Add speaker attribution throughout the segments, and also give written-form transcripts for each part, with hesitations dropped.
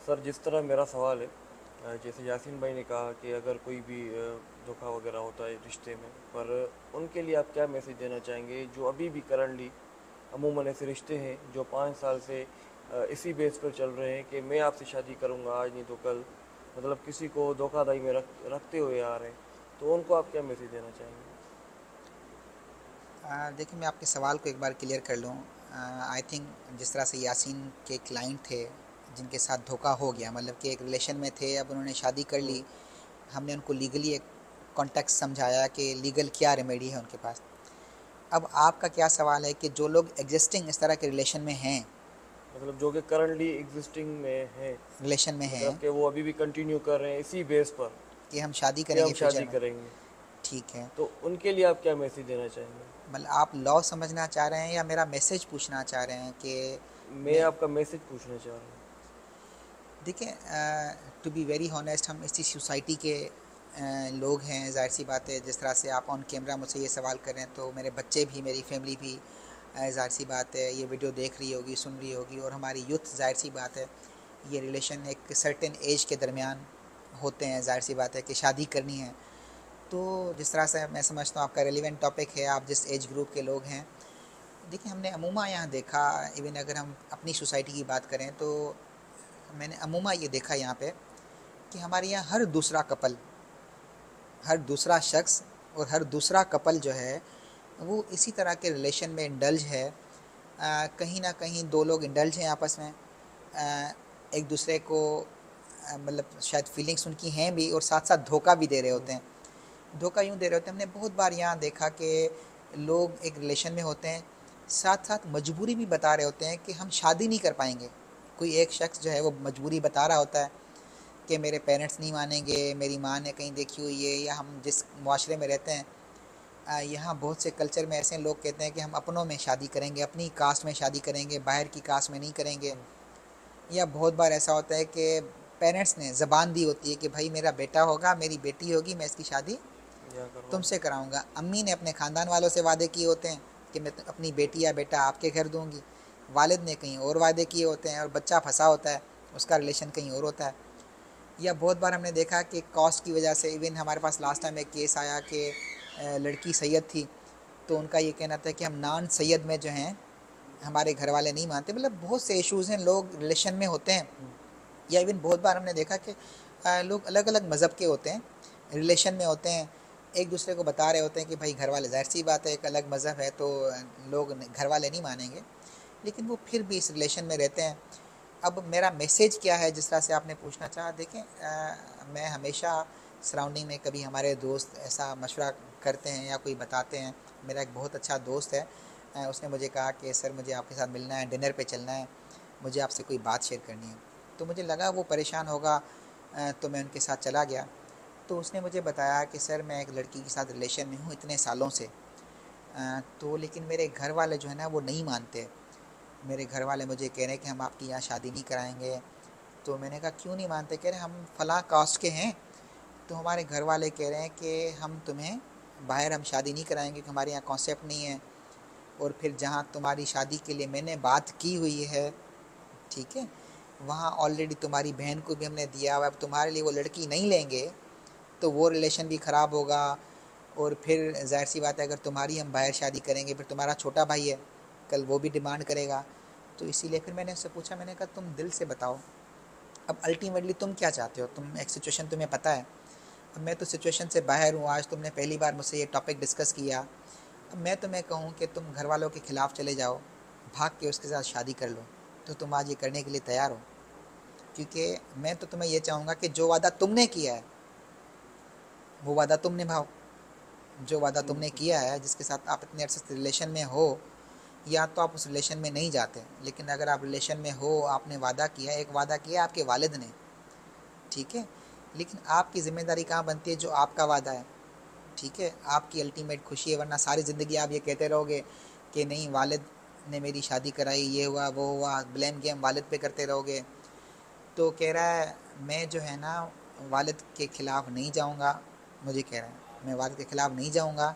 Speaker 1: Sir, जिस तरह मेरा सवाल है, जैसे यासीन भाई ने कहा कि अगर कोई भी धोखा वगैरह होता है रिश्ते में, पर उनके लिए आप क्या मैसेज देना चाहेंगे जो अभी भी करंटली अमूमन ऐसे रिश्ते हैं जो 5 साल से इसी बेस पर चल रहे हैं कि मैं आपसे शादी करूंगा आज नहीं तो कल, मतलब किसी को धोखाधड़ी में रखते हुए आ रहे हैं, तो उनको आप क्या मैसेज देना चाहेंगे?
Speaker 2: देखिए, मैं आपके सवाल को एक बार क्लियर कर लूँ। आई थिंक जिस तरह से यासीन के क्लाइंट थे जिनके साथ धोखा हो गया, मतलब कि एक रिलेशन में थे, अब उन्होंने शादी कर
Speaker 1: हम्म।
Speaker 2: ली। हमने उनको लीगली एक कॉन्टेक्स्ट समझाया कि लीगल क्या रेमेडी है उनके पास। अब आपका क्या सवाल है कि जो लोग एग्जिस्टिंग इस तरह के
Speaker 1: मतलब जो कि करंटली एग्जिस्टिंग में है,
Speaker 2: रिलेशन में
Speaker 1: मतलब
Speaker 2: हैं
Speaker 1: कि वो अभी भी कंटिन्यू कर रहे हैं इसी बेस पर
Speaker 2: कि हम शादी
Speaker 1: कि
Speaker 2: करेंगे
Speaker 1: हम
Speaker 2: फ्यूचर
Speaker 1: शादी
Speaker 2: में।
Speaker 1: करेंगे,
Speaker 2: ठीक है।
Speaker 1: तो उनके लिए आप क्या मैसेज देना चाहेंगे?
Speaker 2: मतलब आप लॉ समझना चाह रहे हैं या मेरा मैसेज पूछना चाह रहे हैं कि
Speaker 1: मैं
Speaker 2: मैं।
Speaker 1: आपका मैसेज पूछना चाह रहा हूँ।
Speaker 2: देखिए, टू बी वेरी हॉनेस्ट, हम इसी सोसाइटी के लोग हैं। जाहिर सी बात है, जिस तरह से आप ऑन कैमरा मुझसे ये सवाल कर रहे हैं, तो मेरे बच्चे भी, मेरी फैमिली भी, जाहिर सी बात है ये वीडियो देख रही होगी, सुन रही होगी। और हमारी यूथ, जाहिर सी बात है, ये रिलेशन एक सर्टेन एज के दरमियान होते हैं। जाहिर सी बात है कि शादी करनी है। तो जिस तरह से मैं समझता हूँ आपका रेलिवेंट टॉपिक है, आप जिस एज ग्रुप के लोग हैं। देखिए, हमने अमूमा यहाँ देखा, इवन अगर हम अपनी सोसाइटी की बात करें तो मैंने अमूमा ये देखा यहाँ पे कि हमारे यहाँ हर दूसरा कपल, हर दूसरा शख्स और हर दूसरा कपल जो है वो इसी तरह के रिलेशन में इंडल्ज है। कहीं ना कहीं दो लोग इंडल्ज हैं आपस में, एक दूसरे को मतलब शायद फीलिंग्स उनकी हैं भी, और साथ साथ धोखा भी दे रहे होते हैं। धोखा यूँ दे रहे होते हैं, हमने बहुत बार यहाँ देखा कि लोग एक रिलेशन में होते हैं, साथ साथ मजबूरी भी बता रहे होते हैं कि हम शादी नहीं कर पाएंगे। कोई एक शख्स जो है वो मजबूरी बता रहा होता है कि मेरे पेरेंट्स नहीं मानेंगे, मेरी माँ ने कहीं देखी हुई है, या हम जिस माशरे में रहते हैं यहाँ बहुत से कल्चर में ऐसे लोग कहते हैं कि हम अपनों में शादी करेंगे, अपनी कास्ट में शादी करेंगे, बाहर की कास्ट में नहीं करेंगे।
Speaker 1: हम्म।
Speaker 2: या बहुत बार ऐसा होता है कि पेरेंट्स ने ज़बान दी होती है कि भाई मेरा बेटा होगा, मेरी बेटी होगी, मैं इसकी शादी
Speaker 1: यहाँ करवाऊंगा।
Speaker 2: तुमसे कराऊंगा। अम्मी ने अपने ख़ानदान वालों से वादे किए होते हैं कि मैं अपनी बेटी या बेटा आपके घर दूंगी। वालिद ने कहीं और वादे किए होते हैं और बच्चा फंसा होता है, उसका रिलेशन कहीं और होता है। या बहुत बार हमने देखा कि कॉस्ट की वजह से, इवन हमारे पास लास्ट टाइम एक केस आया कि लड़की सैयद थी, तो उनका ये कहना था कि हम नॉन सैयद में जो हैं हमारे घर वाले नहीं मानते। मतलब बहुत से इश्यूज़ हैं, लोग रिलेशन में होते हैं।
Speaker 1: हम्म।
Speaker 2: या इवन बहुत बार हमने देखा कि लोग अलग अलग मज़हब के होते हैं, रिलेशन में होते हैं, एक दूसरे को बता रहे होते हैं कि भाई घर वाले, ज़ाहिर सी बात है एक अलग मज़हब है तो लोग घर वाले नहीं मानेंगे, लेकिन वो फिर भी इस रिलेशन में रहते हैं। अब मेरा मैसेज क्या है, जिस तरह से आपने पूछना चाहा, देखें, मैं हमेशा सराउंडिंग में कभी हमारे दोस्त ऐसा मशवरा करते हैं या कोई बताते हैं। मेरा एक बहुत अच्छा दोस्त है, उसने मुझे कहा कि सर मुझे आपके साथ मिलना है, डिनर पे चलना है, मुझे आपसे कोई बात शेयर करनी है। तो मुझे लगा वो परेशान होगा, तो मैं उनके साथ चला गया। तो उसने मुझे बताया कि सर मैं एक लड़की के साथ रिलेशन में हूँ इतने सालों से, तो लेकिन मेरे घर वाले जो है ना वो नहीं मानते। मेरे घर वाले मुझे कह रहे हैं कि हम आपकी यहाँ शादी नहीं कराएंगे। तो मैंने कहा क्यों नहीं मानते? कह रहे हम फ़लाँ कास्ट के हैं, तो हमारे घर वाले कह रहे हैं कि हम तुम्हें बाहर हम शादी नहीं कराएंगे क्योंकि हमारे यहाँ कॉन्सेप्ट नहीं है। और फिर जहाँ तुम्हारी शादी के लिए मैंने बात की हुई है, ठीक है, वहाँ ऑलरेडी तुम्हारी बहन को भी हमने दिया हुआ है, अब तुम्हारे लिए वो लड़की नहीं लेंगे तो वो रिलेशन भी ख़राब होगा। और फिर जाहिर सी बात है अगर तुम्हारी हम बाहर शादी करेंगे, फिर तुम्हारा छोटा भाई है, कल वो भी डिमांड करेगा। तो इसीलिए फिर मैंने उससे पूछा, मैंने कहा तुम दिल से बताओ, अब अल्टीमेटली तुम क्या चाहते हो? तुम एक सिचुएशन तुम्हें पता है, अब मैं तो सिचुएशन से बाहर हूँ, आज तुमने पहली बार मुझसे ये टॉपिक डिस्कस किया। अब मैं तुम्हें कहूँ कि तुम घर वालों के ख़िलाफ़ चले जाओ, भाग के उसके साथ शादी कर लो, तो तुम आज ये करने के लिए तैयार हो? क्योंकि मैं तो तुम्हें ये चाहूँगा कि जो वादा तुमने किया है वो वादा तुम निभाओ। जो वादा तुमने
Speaker 1: बिल्कुल।
Speaker 2: किया है, जिसके साथ आप इतने अर्से से रिलेशन में हो, या तो आप उस रिलेशन में नहीं जाते, लेकिन अगर आप रिलेशन में हो, आपने वादा किया, एक वादा किया आपके वालिद ने, ठीक है, लेकिन आपकी ज़िम्मेदारी कहाँ बनती है? जो आपका वादा है, ठीक है, आपकी अल्टीमेट खुशी है। वरना सारी ज़िंदगी आप ये कहते रहोगे कि नहीं वालिद ने मेरी शादी कराई, ये हुआ वो हुआ, ब्लेम गेम वालिद पे करते रहोगे। तो कह रहा है मैं जो है ना वालिद के ख़िलाफ़ नहीं जाऊंगा, मुझे कह रहा है मैं वालिद के ख़िलाफ़ नहीं जाऊंगा,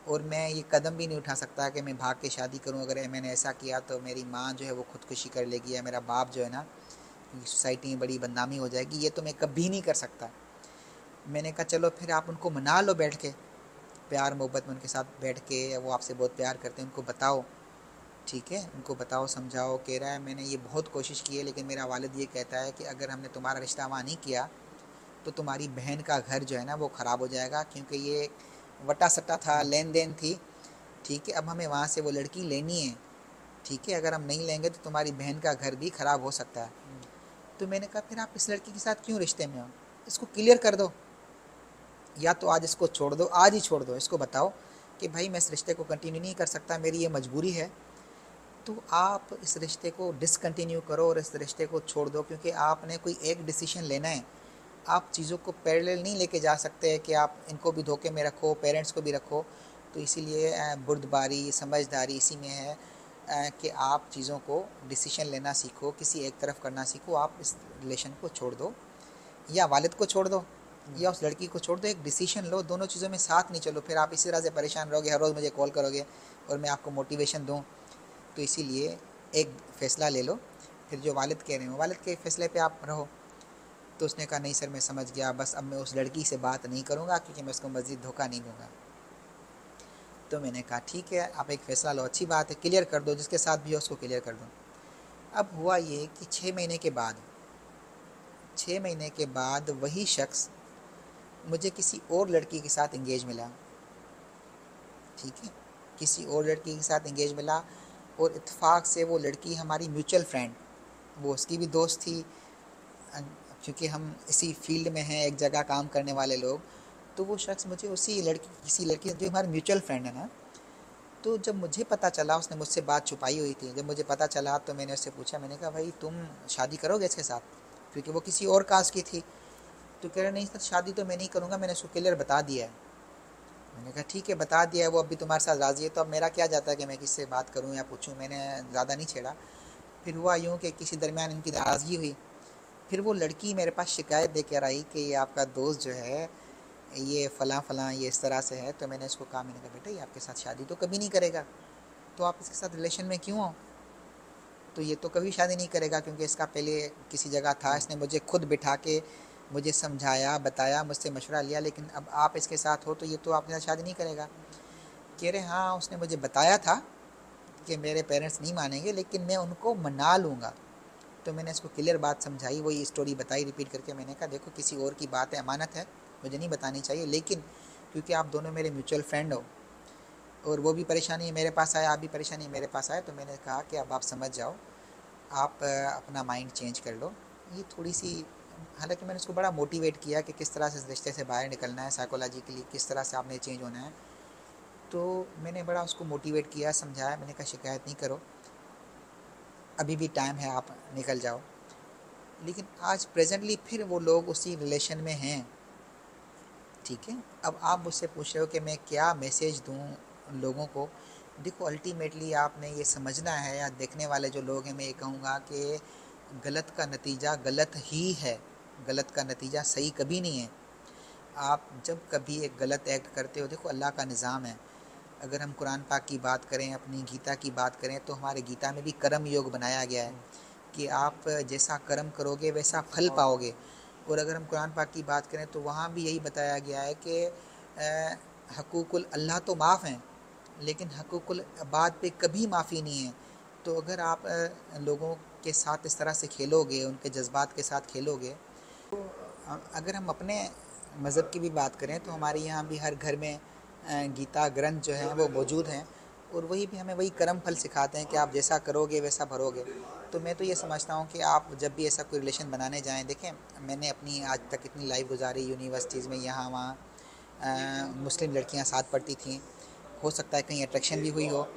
Speaker 2: और मैं ये कदम भी नहीं उठा सकता कि मैं भाग के शादी करूं। अगर मैंने ऐसा किया तो मेरी माँ जो है वो ख़ुदकुशी कर लेगी, या मेरा बाप जो है ना, सोसाइटी में बड़ी बदनामी हो जाएगी, ये तो मैं कभी नहीं कर सकता। मैंने कहा चलो फिर आप उनको मना लो बैठ के, प्यार मोहब्बत में उनके साथ बैठ के, वो आपसे बहुत प्यार करते हैं, उनको बताओ, ठीक है, उनको बताओ, समझाओ। कह रहा है मैंने ये बहुत कोशिश की है लेकिन मेरा वालिद ये कहता है कि अगर हमने तुम्हारा रिश्ता वहाँ नहीं किया तो तुम्हारी बहन का घर जो है ना वो ख़राब हो जाएगा, क्योंकि ये वटा सट्टा था, लेन देन थी, ठीक है। अब हमें वहाँ से वो लड़की लेनी है, ठीक है, अगर हम नहीं लेंगे तो तुम्हारी बहन का घर भी ख़राब हो सकता है। तो मैंने कहा फिर आप इस लड़की के साथ क्यों रिश्ते में हो, इसको क्लियर कर दो, या तो आज इसको छोड़ दो, आज ही छोड़ दो, इसको बताओ कि भाई मैं इस रिश्ते को कंटिन्यू नहीं कर सकता, मेरी ये मजबूरी है। तो आप इस रिश्ते को डिसकंटिन्यू करो और इस रिश्ते को छोड़ दो, क्योंकि आपने कोई एक डिसीजन लेना है। आप चीज़ों को पैरेलल नहीं लेके जा सकते कि आप इनको भी धोखे में रखो, पेरेंट्स को भी रखो। तो इसीलिए बुर्दबारी, समझदारी इसी में है कि आप चीज़ों को डिसीजन लेना सीखो, किसी एक तरफ करना सीखो। आप इस रिलेशन को छोड़ दो, या वालिद को छोड़ दो या उस लड़की को छोड़ दो, एक डिसीजन लो, दोनों चीज़ों में साथ नहीं चलो, फिर आप इसी तरह से परेशान रहोगे, हर रोज़ मुझे कॉल करोगे और मैं आपको मोटिवेशन दूँ। तो इसीलिए एक फ़ैसला ले लो, फिर जो वालिद कह रहे हो वालिद के फ़ैसले पे आप रहो। तो उसने कहा नहीं सर मैं समझ गया, बस अब मैं उस लड़की से बात नहीं करूँगा क्योंकि मैं उसको मज़ीद धोखा नहीं दूँगा। तो मैंने कहा ठीक है, आप एक फ़ैसला लो, अच्छी बात है, क्लियर कर दो, जिसके साथ भी हो उसको क्लियर कर दो। अब हुआ ये कि 6 महीने के बाद वही शख्स मुझे किसी और लड़की के साथ इंगेज मिला, ठीक है, किसी और लड़की के साथ इंगेज मिला, और इत्तेफाक से वो लड़की हमारी म्यूचुअल फ्रेंड, वो उसकी भी दोस्त थी, क्योंकि हम इसी फील्ड में हैं, एक जगह काम करने वाले लोग। तो वो शख्स मुझे उसी लड़की, किसी लड़की जो हमारी म्यूचुअल फ्रेंड है ना, तो जब मुझे पता चला, उसने मुझसे बात छुपाई हुई थी, जब मुझे पता चला तो मैंने उससे पूछा, मैंने कहा भाई तुम शादी करोगे इसके साथ, क्योंकि वो किसी और कास्ट की थी। तो कह रहे नहीं सर शादी तो मैं नहीं करूँगा, मैंने उसको क्लियर बता दिया है। मैंने कहा ठीक है बता दिया है, वो अभी तुम्हारे साथ राज़ी है, तो अब मेरा क्या जाता है कि मैं किससे बात करूँ या पूछूँ, मैंने ज़्यादा नहीं छेड़ा। फिर हुआ यूँ कि किसी दरमियान इनकी नाराज़गी हुई, फिर वो लड़की मेरे पास शिकायत दे कर आई कि ये आपका दोस्त जो है ये फ़लाँ फ़लाँ ये इस तरह से है। तो मैंने उसको कहा, मैंने कहा बेटा ये आपके साथ शादी तो कभी नहीं करेगा, तो आप इसके साथ रिलेशन में क्यों हो, तो ये तो कभी शादी नहीं करेगा, क्योंकि इसका पहले किसी जगह था, इसने मुझे खुद बिठा के मुझे समझाया, बताया, मुझसे मशवरा लिया, लेकिन अब आप इसके साथ हो तो ये तो आपके साथ शादी नहीं करेगा। कह रहे हाँ उसने मुझे बताया था कि मेरे पेरेंट्स नहीं मानेंगे लेकिन मैं उनको मना लूँगा। तो मैंने इसको क्लियर बात समझाई, वही स्टोरी बताई रिपीट करके। मैंने कहा देखो किसी और की बात है, अमानत है, मुझे नहीं बतानी चाहिए, लेकिन क्योंकि आप दोनों मेरे म्यूचुअल फ्रेंड हो और वो भी परेशानी है मेरे पास आया, आप भी परेशानी है मेरे पास आए, तो मैंने कहा कि अब आप समझ जाओ, आप अपना माइंड चेंज कर लो। ये थोड़ी सी, हालांकि मैंने उसको बड़ा मोटिवेट किया कि किस तरह से इस रिश्ते से बाहर निकलना है, साइकोलॉजिकली किस तरह से आपने चेंज होना है। तो मैंने बड़ा उसको मोटिवेट किया, समझाया, मैंने कहा शिकायत नहीं करो, अभी भी टाइम है, आप निकल जाओ। लेकिन आज प्रेजेंटली फिर वो लोग उसी रिलेशन में हैं, ठीक है। अब आप मुझसे पूछ रहे हो कि मैं क्या मैसेज दूं लोगों को। देखो अल्टीमेटली आपने ये समझना है, या देखने वाले जो लोग हैं, मैं ये कहूँगा कि गलत का नतीजा गलत ही है, गलत का नतीजा सही कभी नहीं है। आप जब कभी एक गलत एक्ट करते हो, देखो अल्लाह का निज़ाम है, अगर हम कुरान पाक की बात करें, अपनी गीता की बात करें, तो हमारे गीता में भी कर्म योग बनाया गया है कि आप जैसा कर्म करोगे वैसा फल पाओगे। और अगर हम कुरान पाक की बात करें तो वहाँ भी यही बताया गया है कि हकूक़ुल अल्लाह तो माफ़ हैं लेकिन हकूक़ुल इबाद पे कभी माफ़ी नहीं है। तो अगर आप लोगों के साथ इस तरह से खेलोगे, उनके जज्बात के साथ खेलोगे, तो अगर हम अपने मज़हब की भी बात करें तो हमारे यहाँ भी हर घर में गीता ग्रंथ जो है वो मौजूद हैं, और वही भी हमें वही कर्म फल सिखाते हैं कि आप जैसा करोगे वैसा भरोगे। तो मैं तो ये समझता हूँ कि आप जब भी ऐसा कोई रिलेशन बनाने जाएं, देखें मैंने अपनी आज तक इतनी लाइफ गुजारी यूनिवर्सिटीज़ में, यहाँ वहाँ मुस्लिम लड़कियाँ साथ पढ़ती थीं, हो सकता है कहीं अट्रैक्शन भी हुई हो,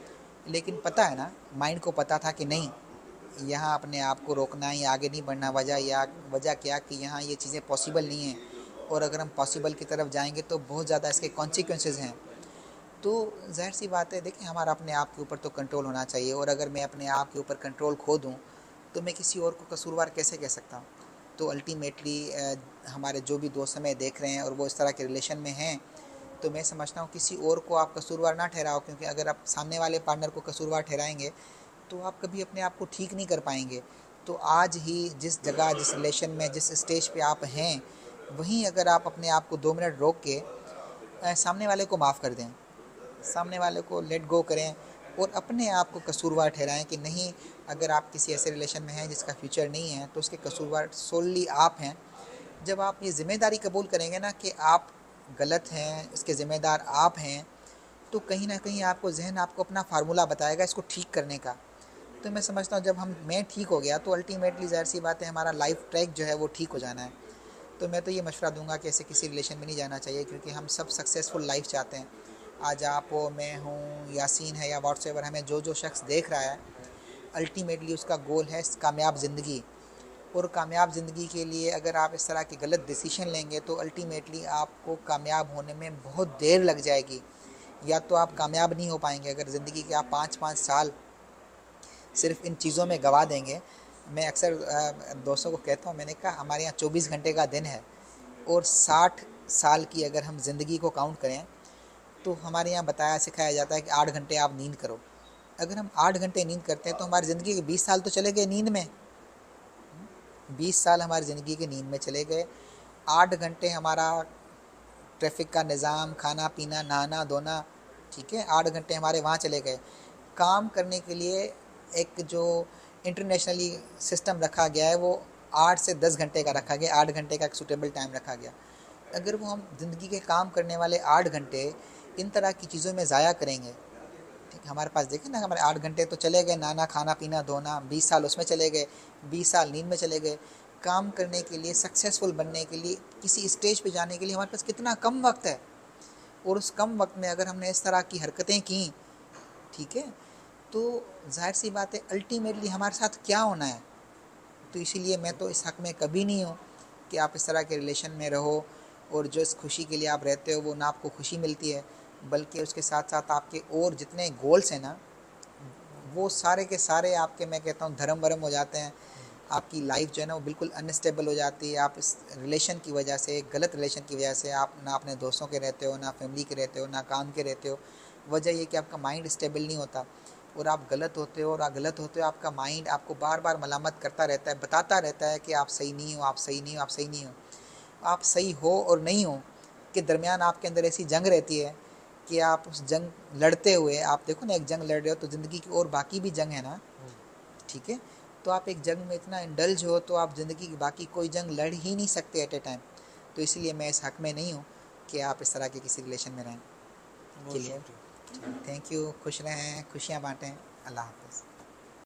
Speaker 2: लेकिन पता है ना, माइंड को पता था कि नहीं यहाँ अपने आप को रोकना या आगे नहीं बढ़ना। वजह क्या कि यहाँ ये चीज़ें पॉसिबल नहीं हैं, और अगर हम पॉसिबल की तरफ जाएंगे तो बहुत ज़्यादा इसके कॉन्सिक्वेंसेस हैं। तो ज़ाहिर सी बात है, देखिए हमारा अपने आप के ऊपर तो कंट्रोल होना चाहिए, और अगर मैं अपने आप के ऊपर कंट्रोल खो दूँ तो मैं किसी और को कसूरवार कैसे कह सकता हूँ। तो अल्टीमेटली हमारे जो भी दोस्त हमें देख रहे हैं और वो इस तरह के रिलेशन में हैं, तो मैं समझता हूँ किसी और को आप कसूरवार ना ठहराओ, क्योंकि अगर आप सामने वाले पार्टनर को कसूरवार ठहराएंगे तो आप कभी अपने आप को ठीक नहीं कर पाएंगे। तो आज ही जिस जगह, जिस रिलेशन में, जिस स्टेज पे आप हैं, वहीं अगर आप अपने आप को 2 मिनट रोक के सामने वाले को माफ़ कर दें, सामने वाले को लेट गो करें और अपने आप को कसूरवार ठहराएं कि नहीं, अगर आप किसी ऐसे रिलेशन में हैं जिसका फ्यूचर नहीं है तो उसके कसूरवार सोली आप हैं। जब आप ये ज़िम्मेदारी कबूल करेंगे ना कि आप गलत हैं, इसके ज़िम्मेदार आप हैं, तो कहीं ना कहीं आपको जहन आपको अपना फार्मूला बताएगा इसको ठीक करने का। तो मैं समझता हूँ जब मैं ठीक हो गया तो अल्टीमेटली ज़ाहिर सी बात है हमारा लाइफ ट्रैक जो है वो ठीक हो जाना है। तो मैं तो ये मशवरा दूंगा कि ऐसे किसी रिलेशन में नहीं जाना चाहिए, क्योंकि हम सब सक्सेसफुल लाइफ चाहते हैं। आज आप हो, मैं हूँ, यासीन है या व्हाट्सएवर, हमें जो शख्स देख रहा है, अल्टीमेटली उसका गोल है कामयाब ज़िंदगी। और कामयाब ज़िंदगी के लिए अगर आप इस तरह के गलत डिसीजन लेंगे तो अल्टीमेटली आपको कामयाब होने में बहुत देर लग जाएगी, या तो आप कामयाब नहीं हो पाएंगे। अगर ज़िंदगी के आप 5-5 साल सिर्फ इन चीज़ों में गवा देंगे। मैं अक्सर दोस्तों को कहता हूँ, मैंने कहा हमारे यहाँ 24 घंटे का दिन है और 60 साल की अगर हम ज़िंदगी को काउंट करें तो हमारे यहाँ बताया सिखाया जाता है कि 8 घंटे आप नींद करो। अगर हम 8 घंटे नींद करते हैं तो हमारी ज़िंदगी के 20 साल तो चले गए नींद में। 20 साल हमारी ज़िंदगी के नींद में चले गए। 8 घंटे हमारा ट्रैफिक का निज़ाम, खाना पीना, नहाना धोना, ठीक है, 8 घंटे हमारे वहाँ चले गए। काम करने के लिए एक जो इंटरनेशनली सिस्टम रखा गया है वो 8 से 10 घंटे का रखा गया, 8 घंटे का एक सूटेबल टाइम रखा गया। अगर वो हम ज़िंदगी के काम करने वाले 8 घंटे इन तरह की चीज़ों में ज़ाया करेंगे, ठीक है, हमारे पास देखें ना, हमारे 8 घंटे तो चले गए, नाना खाना पीना धोना, 20 साल उसमें चले गए, 20 साल नींद में चले गए। काम करने के लिए, सक्सेसफुल बनने के लिए, किसी स्टेज पे जाने के लिए हमारे पास कितना कम वक्त है। और उस कम वक्त में अगर हमने इस तरह की हरकतें की, ठीक है, तो जाहिर सी बात है अल्टीमेटली हमारे साथ क्या होना है। तो इसीलिए मैं तो इस हक़ में कभी नहीं हूँ कि आप इस तरह के रिलेशन में रहो और जो इस खुशी के लिए आप रहते हो वो ना आपको खुशी मिलती है, बल्कि उसके साथ साथ आपके और जितने गोल्स हैं ना वो सारे के सारे आपके, मैं कहता हूँ, धर्म वरम हो जाते हैं। आपकी लाइफ जो है ना वो बिल्कुल अनस्टेबल हो जाती है। आप इस रिलेशन की वजह से, गलत रिलेशन की वजह से, आप ना अपने दोस्तों के रहते हो, ना फैमिली के रहते हो, ना काम के रहते हो। वजह ये कि आपका माइंड स्टेबल नहीं होता और आप गलत होते हो, और आप गलत होते हो, आपका माइंड आपको बार बार मलामत करता रहता है, बताता रहता है कि आप सही नहीं हो, आप सही नहीं हो, आप सही नहीं हो। आप सही हो और नहीं हो के दरमियान आपके अंदर ऐसी जंग रहती है कि आप उस जंग लड़ते हुए, आप देखो ना, एक जंग लड़ रहे हो तो ज़िंदगी की और बाकी भी जंग है ना, ठीक है, तो आप एक जंग में इतना इंडल्ज हो तो आप ज़िंदगी की बाकी कोई जंग लड़ ही नहीं सकते एट ए टाइम। तो इसलिए मैं इस हक़ में नहीं हूँ कि आप इस तरह के किसी रिलेशन में रहें।
Speaker 1: बहुत
Speaker 2: चलिए,
Speaker 1: शुक्रिया।
Speaker 2: थैंक यू, खुश रहें, खुशियाँ बाँटें, अल्लाह हाफ़िज़।